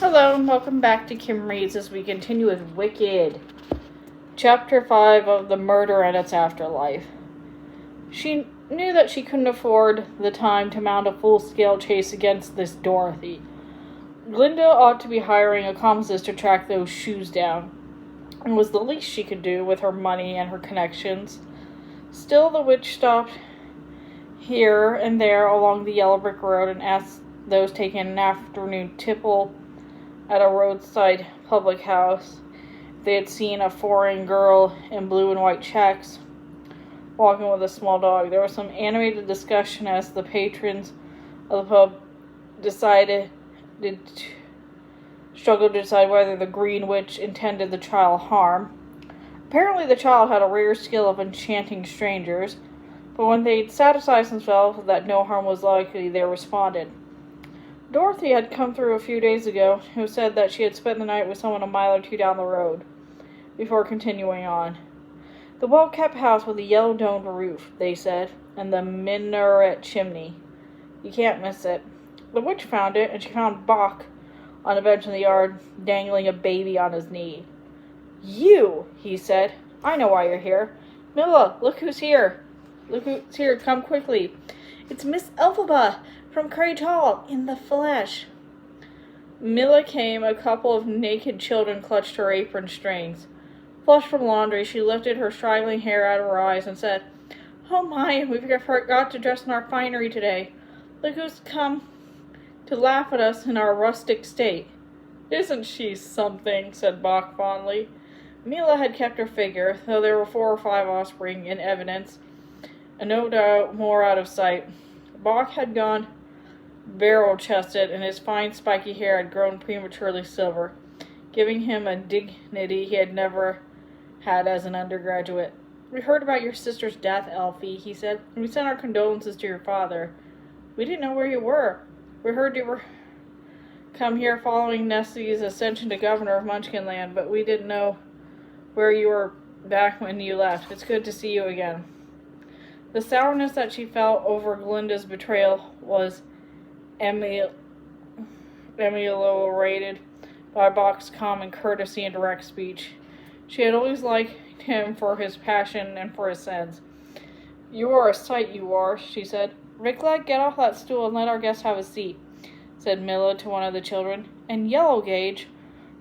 Hello and welcome back to Kim Reads as we continue with Wicked, Chapter 5 of The Murder and Its Afterlife. She knew that she couldn't afford the time to mount a full-scale chase against this Dorothy. Glinda ought to be hiring accomplices to track those shoes down. It was the least she could do with her money and her connections. Still, the witch stopped here and there along the yellow brick road and asked those taking an afternoon tipple at a roadside public house if they had seen a foreign girl in blue and white checks walking with a small dog. There was some animated discussion as the patrons of the pub struggled to decide whether the Green Witch intended the child harm. Apparently the child had a rare skill of enchanting strangers, but when they'd satisfied themselves that no harm was likely, they responded. Dorothy had come through a few days ago, who said that she had spent the night with someone a mile or two down the road, before continuing on. The well-kept house with the yellow-domed roof, they said, and the minaret chimney. You can't miss it. The witch found it, and she found Bach on a bench in the yard, dangling a baby on his knee. You, he said. I know why you're here. Milla, look who's here. Look who's here. Come quickly. It's Miss Elphaba from Crage Hall, in the flesh. Milla came. A couple of naked children clutched her apron strings. Flushed from laundry, she lifted her straggling hair out of her eyes and said, "Oh my, we forgot to dress in our finery today. Look who's come to laugh at us in our rustic state." "Isn't she something?" said Bach fondly. Milla had kept her figure, though there were 4 or 5 offspring in evidence, and no doubt more out of sight. Bach had gone barrel-chested, and his fine spiky hair had grown prematurely silver, giving him a dignity he had never had as an undergraduate. "We heard about your sister's death, Elfie," he said, "and we sent our condolences to your father. We didn't know where you were. We heard you were come here following Nessie's ascension to governor of Munchkinland, but we didn't know where you were back when you left. It's good to see you again." The sourness that she felt over Glinda's betrayal was ameliorated by Bach's common courtesy and direct speech. She had always liked him for his passion and for his sense. "You are a sight, you are," she said. "Rickla, get off that stool and let our guest have a seat," said Milla to one of the children. "And Yellow Gage,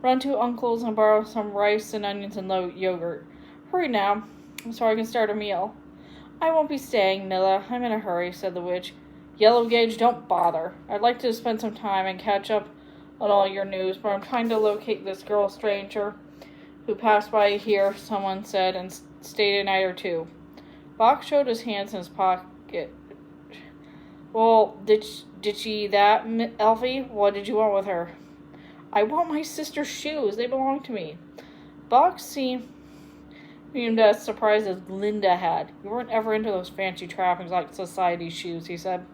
run to Uncle's and borrow some rice and onions and yogurt. Hurry now, so I can start a meal." "I won't be staying, Milla. I'm in a hurry," said the witch. "Yellow Gage, don't bother. I'd like to spend some time and catch up on all your news, but I'm trying to locate this girl stranger who passed by here," someone said, "and stayed a night or two." Bach showed his hands in his pocket. "Well, did she that, Elfie? What did you want with her?" "I want my sister's shoes. They belong to me." Bach seemed as surprised as Glinda had. "You weren't ever into those fancy trappings like society shoes," he said.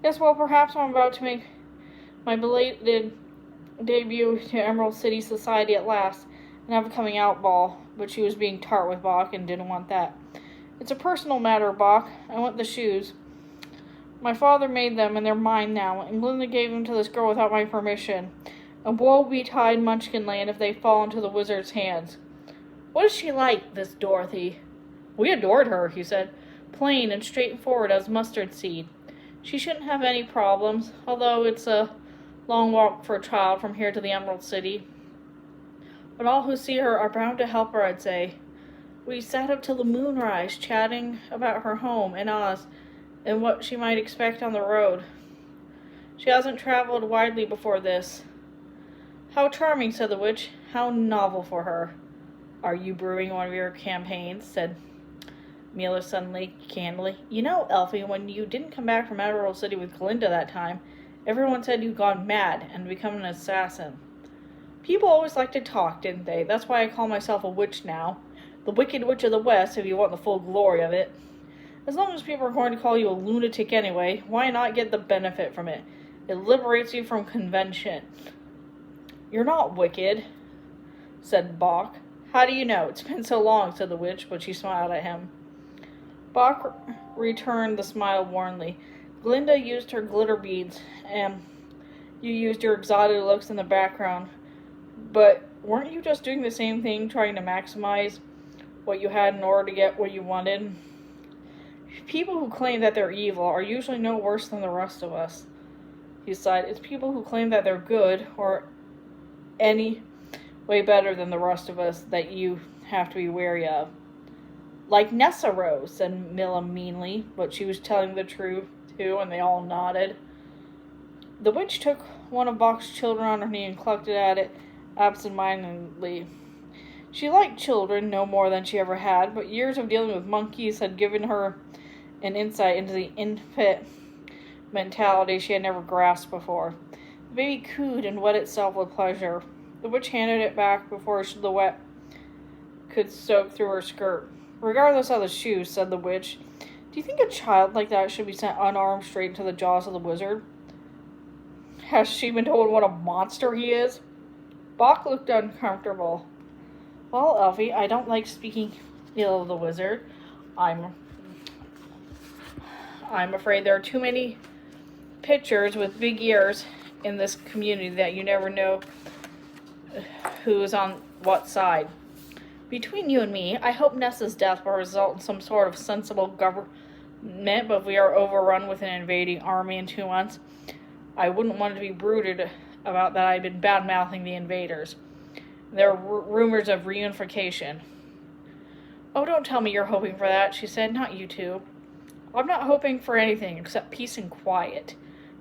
"Yes, well, perhaps I'm about to make my belated debut to Emerald City Society at last, and have a coming out ball," but she was being tart with Bach and didn't want that. "It's a personal matter, Bach. I want the shoes. My father made them, and they're mine now, and Glinda gave them to this girl without my permission, and woe betide Munchkinland if they fall into the wizard's hands." "What is she like, this Dorothy?" "We adored her," he said. "Plain and straightforward as mustard seed. She shouldn't have any problems, although it's a long walk for a child from here to the Emerald City. But all who see her are bound to help her, I'd say. We sat up till the moonrise, chatting about her home in Oz and what she might expect on the road. She hasn't traveled widely before this." "How charming," said the witch. "How novel for her." "Are you brewing one of your campaigns?" said Milla suddenly, candidly. "You know, Elfie, when you didn't come back from Emerald City with Glinda that time, everyone said you'd gone mad and become an assassin. People always like to talk, didn't they? That's why I call myself a witch now. The Wicked Witch of the West, if you want the full glory of it. As long as people are going to call you a lunatic anyway, why not get the benefit from it? It liberates you from convention." "You're not wicked," said Bach. "How do you know? It's been so long," said the witch, but she smiled at him. Bach returned the smile warmly. "Glinda used her glitter beads, and You used your exotic looks in the background, but weren't you just doing the same thing, trying to maximize what you had in order to get what you wanted? People who claim that they're evil are usually no worse than the rest of us. He sighed. It's people who claim that they're good or any way better than the rest of us that you have to be wary of. Like Nessa Rose, said Milla meanly, but she was telling the truth too, and they all nodded. The witch took one of Bach's children on her knee and clucked at it absent-mindedly. She liked children no more than she ever had, but years of dealing with monkeys had given her an insight into the infant mentality she had never grasped before. The baby cooed and wet itself with pleasure. The witch handed it back before the wet could soak through her skirt. Regardless of the shoes, said the witch, do you think a child like that should be sent unarmed straight into the jaws of the wizard? Has she been told what a monster he is? Bach looked uncomfortable. Well, Elfie, I don't like speaking ill of the wizard. I'm afraid there are too many pictures with big ears in this community that you never know who is on what side. Between you and me, I hope Nessa's death will result in some sort of sensible government, but if we are overrun with an invading army in 2 months, I wouldn't want it to be brooded about that I've been bad-mouthing the invaders. There are rumors of reunification. Oh, don't tell me you're hoping for that, she said. Not you two. I'm not hoping for anything except peace and quiet,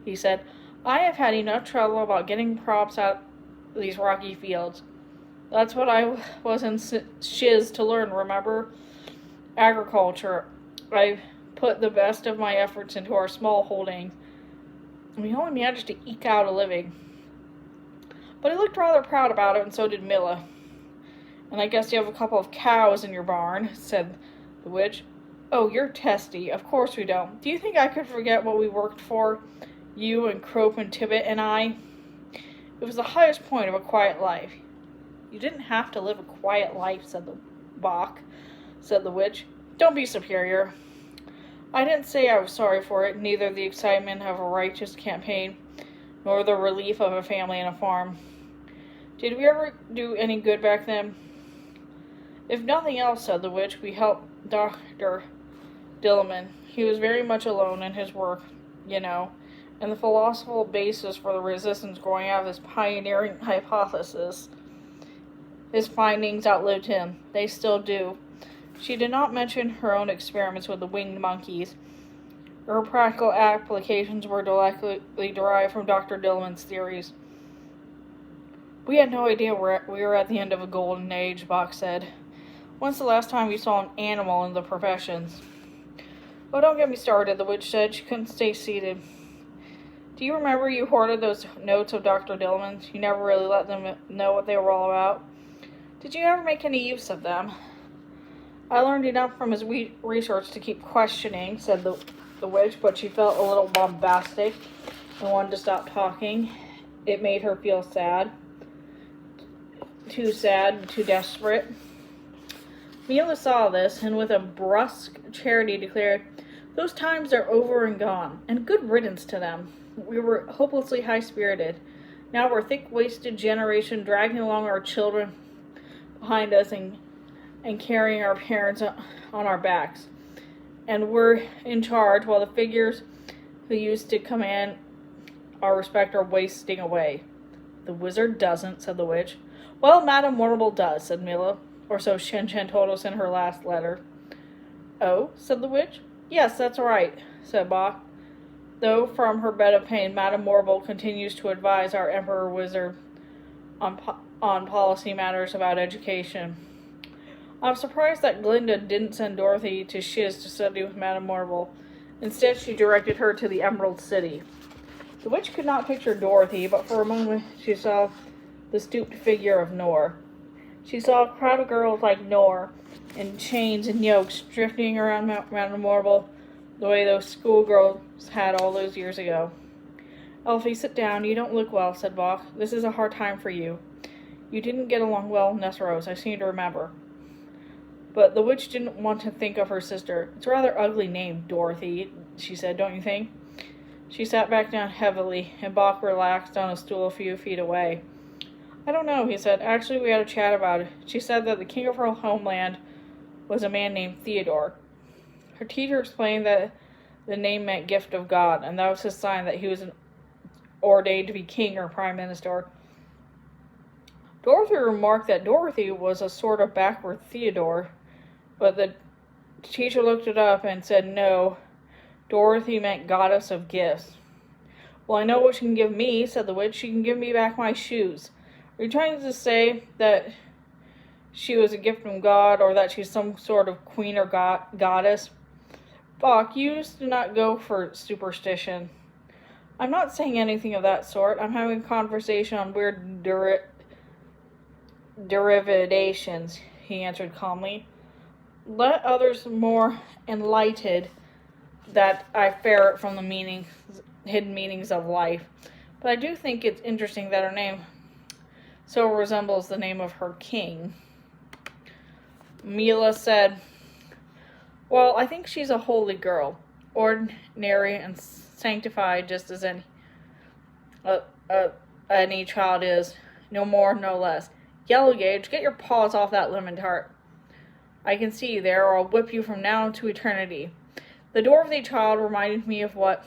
he said. I have had enough trouble about getting crops out of these rocky fields. That's what I was in Shiz to learn, remember? Agriculture. I've put the best of my efforts into our small holdings. We only managed to eke out a living. But he looked rather proud about it, and so did Milla. And I guess you have a couple of cows in your barn, said the witch. Oh, you're testy. Of course we don't. Do you think I could forget what we worked for? You and Crope and Tibbet and I? It was the highest point of a quiet life. You didn't have to live a quiet life, said the witch. Don't be superior. I didn't say I was sorry for it, neither the excitement of a righteous campaign, nor the relief of a family and a farm. Did we ever do any good back then? If nothing else, said the witch, we helped Dr. Dilliman. He was very much alone in his work, you know, and the philosophical basis for the resistance growing out of his pioneering hypothesis. His findings outlived him. They still do. She did not mention her own experiments with the winged monkeys. Her practical applications were directly derived from Dr. Dillman's theories. We had no idea we were at the end of a golden age, Bach said. When's the last time you saw an animal in the professions? Oh, don't get me started, the witch said. She couldn't stay seated. Do you remember you hoarded those notes of Dr. Dillman's? You never really let them know what they were all about. Did you ever make any use of them? I learned enough from his research to keep questioning, said the witch, but she felt a little bombastic and wanted to stop talking. It made her feel sad, and too desperate. Milla saw this, and with a brusque charity declared, those times are over and gone, and good riddance to them. We were hopelessly high-spirited. Now we're a thick-waisted generation dragging along our children behind us and carrying our parents on our backs. And we're in charge while the figures who used to command our respect are wasting away. The wizard doesn't, said the witch. Well, Madame Mortal does, said Milla, or so Shen Shen told us in her last letter. Oh, said the witch. Yes, that's right, said Bach. Though from her bed of pain, Madame Mortal continues to advise our Emperor Wizard on policy matters about education. I'm surprised that Glinda didn't send Dorothy to Shiz to study with Madame Mortal. Instead, she directed her to the Emerald City. The witch could not picture Dorothy, but for a moment she saw the stooped figure of Nor. She saw a crowd of girls like Nor, in chains and yokes, drifting around Madame Mortal the way those schoolgirls had all those years ago. Elfie, sit down. You don't look well, said Bach. This is a hard time for you. You didn't get along well with Nessa Rose, I seem to remember. But the witch didn't want to think of her sister. It's a rather ugly name, Dorothy, she said, don't you think? She sat back down heavily, and Bach relaxed on a stool a few feet away. I don't know, he said. Actually, we had a chat about it. She said that the king of her homeland was a man named Theodore. Her teacher explained that the name meant gift of God, and that was his sign that he was ordained to be king or prime minister. Dorothy remarked that Dorothy was a sort of backward Theodore, but the teacher looked it up and said no, Dorothy meant goddess of gifts. Well, I know what she can give me, said the witch. She can give me back my shoes. Are you trying to say that she was a gift from God, or that she's some sort of queen or goddess? Bach, you used to not go for superstition. I'm not saying anything of that sort. I'm having a conversation on weird derivations, he answered calmly. Let others more enlightened that I ferret from the hidden meanings of life. But I do think it's interesting that her name so resembles the name of her king. Milla said, well, I think she's a holy girl, ordinary and sanctified just as any child is, no more, no less. Yellow Gage, get your paws off that lemon tart. I can see you there, or I'll whip you from now to eternity. The Dorothy child reminded me of what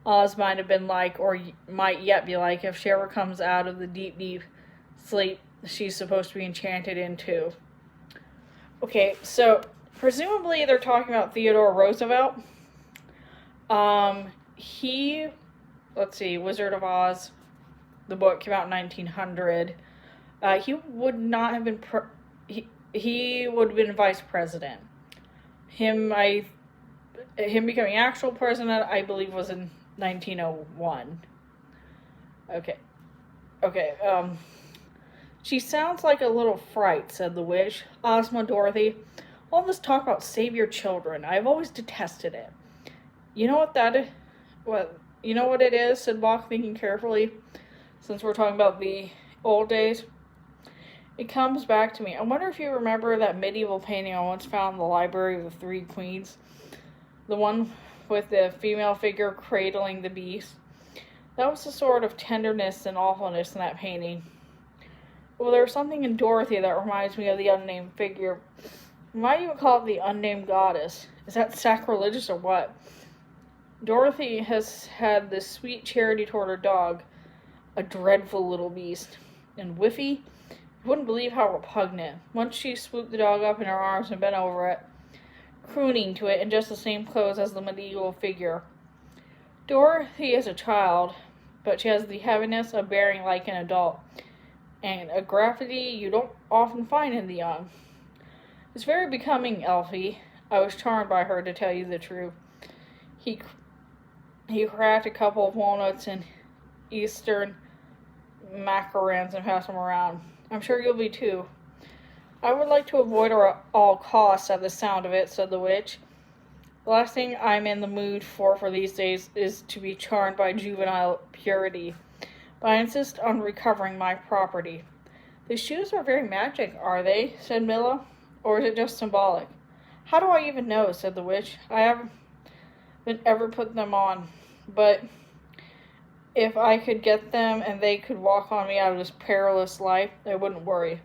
Oz might have been like, or might yet be like, if she ever comes out of the deep, deep sleep she's supposed to be enchanted into. Okay, so presumably they're talking about Theodore Roosevelt. Wizard of Oz, the book came out in 1900. He would not have been he would have been vice president. Him becoming actual president, I believe, was in 1901. Okay. She sounds like a little fright, said the witch. Ozma, Dorothy, all this talk about save your children. I've always detested it. You know what it is, said Bach, thinking carefully, since we're talking about the old days. It comes back to me. I wonder if you remember that medieval painting I once found in the library of the Three Queens? The one with the female figure cradling the beast. That was the sort of tenderness and awfulness in that painting. Well, there's something in Dorothy that reminds me of the unnamed figure. You might even call it the unnamed goddess. Is that sacrilegious or what? Dorothy has had this sweet charity toward her dog, a dreadful little beast. And Whiffy? You wouldn't believe how repugnant. Once she swooped the dog up in her arms and bent over it, crooning to it in just the same clothes as the medieval figure. Dorothy is a child, but she has the heaviness of bearing like an adult, and a gravity you don't often find in the young. It's very becoming, Elfie. I was charmed by her, to tell you the truth. He cracked a couple of walnuts and Eastern macarons and passed them around. I'm sure you'll be too. I would like to avoid her at all costs at the sound of it, said the witch. The last thing I'm in the mood for these days is to be charmed by juvenile purity. But I insist on recovering my property. The shoes are very magic, are they? Said Milla. Or is it just symbolic? How do I even know? Said the witch. I haven't ever put them on. But if I could get them and they could walk on me out of this perilous life, I wouldn't worry.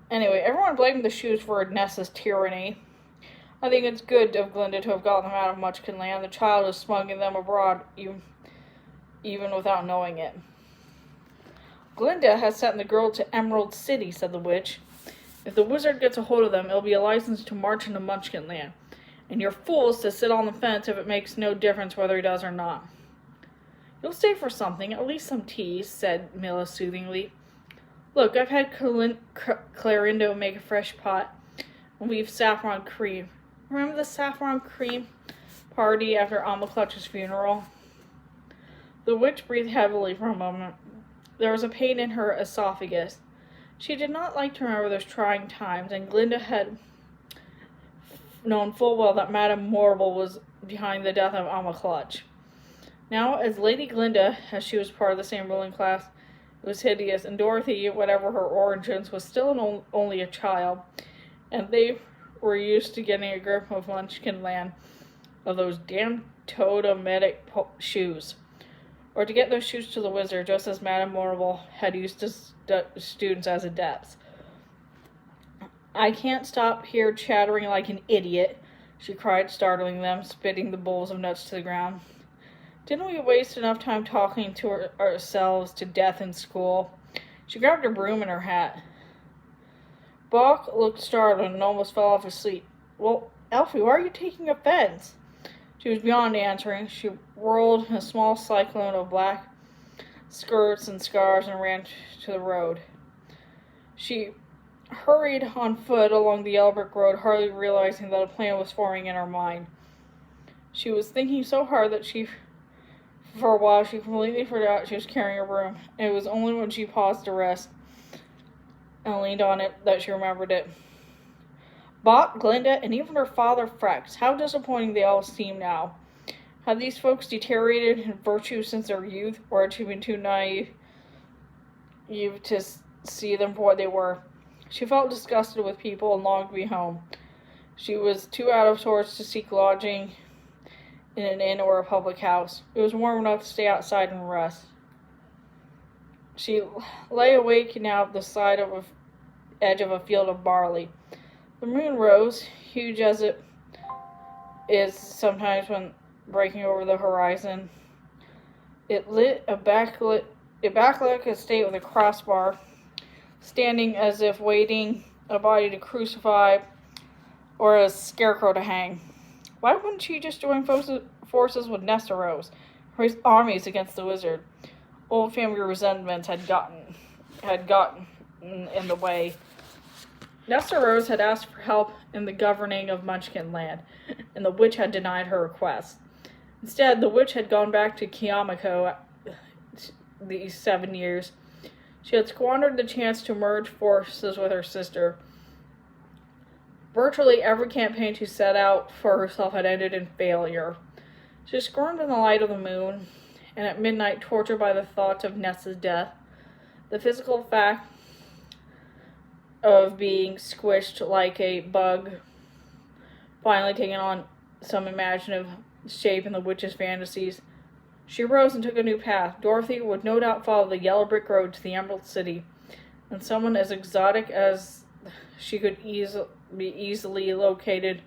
Anyway, everyone blamed the shoes for Nessa's tyranny. I think it's good of Glinda to have gotten them out of Munchkin Land. The child is smuggling them abroad, even without knowing it. Glinda has sent the girl to Emerald City, said the witch. If the wizard gets a hold of them, it'll be a license to march into Munchkin Land. And you're fools to sit on the fence if it makes no difference whether he does or not. You'll stay for something, at least some tea, said Milla soothingly. Look, I've had Clarindo make a fresh pot, and we've saffron cream. Remember the saffron cream party after Alma Clutch's funeral? The witch breathed heavily for a moment. There was a pain in her esophagus. She did not like to remember those trying times, and Glinda had known full well that Madame Morrible was behind the death of Alma Clutch. Now, as Lady Glinda, as she was part of the same ruling class, it was hideous, and Dorothy, whatever her origins, was still only a child, and they were used to getting a grip of Munchkin Land, of those damn totemetic shoes, or to get those shoes to the wizard, just as Madame Morrible had used students as adepts. I can't stop here chattering like an idiot, she cried, startling them, spitting the bowls of nuts to the ground. Didn't we waste enough time talking to ourselves to death in school? She grabbed her broom and her hat. Bach looked startled and almost fell off his seat. Well, Elfie, why are you taking offense? She was beyond answering. She whirled in a small cyclone of black skirts and scarves and ran to the road. She hurried on foot along the yellow brick road, hardly realizing that a plan was forming in her mind. She was thinking so hard that for a while, she completely forgot she was carrying her broom. It was only when she paused to rest and leaned on it that she remembered it. Bach, Glinda, and even her father Frex. How disappointing they all seemed now. Had these folks deteriorated in virtue since their youth, or had she been too naive to see them for what they were? She felt disgusted with people and longed to be home. She was too out of sorts to seek lodging in an inn or a public house. It was warm enough to stay outside and rest. She lay awake now at the side of edge of a field of barley. The moon rose, huge as it is sometimes when breaking over the horizon. It lit a backlit estate with a crossbar, standing as if waiting a body to crucify or a scarecrow to hang. Why wouldn't she just join forces with Nesteros, raise armies against the wizard? Old family resentments had gotten in the way. Nesteros had asked for help in the governing of Munchkin Land, and the witch had denied her request. Instead, the witch had gone back to Kiamako these 7 years. She had squandered the chance to merge forces with her sister. Virtually every campaign she set out for herself had ended in failure. She squirmed in the light of the moon, and at midnight, tortured by the thoughts of Nessa's death, the physical fact of being squished like a bug, finally taking on some imaginative shape in the witch's fantasies, she rose and took a new path. Dorothy would no doubt follow the yellow brick road to the Emerald City, and someone as exotic as she could be easily located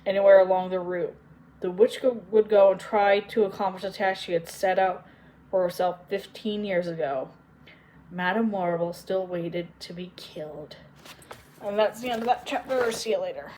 anywhere along the route. The witch would go and try to accomplish the task she had set out for herself 15 years ago. Madame Morrible still waited to be killed. And that's the end of that chapter. See you later.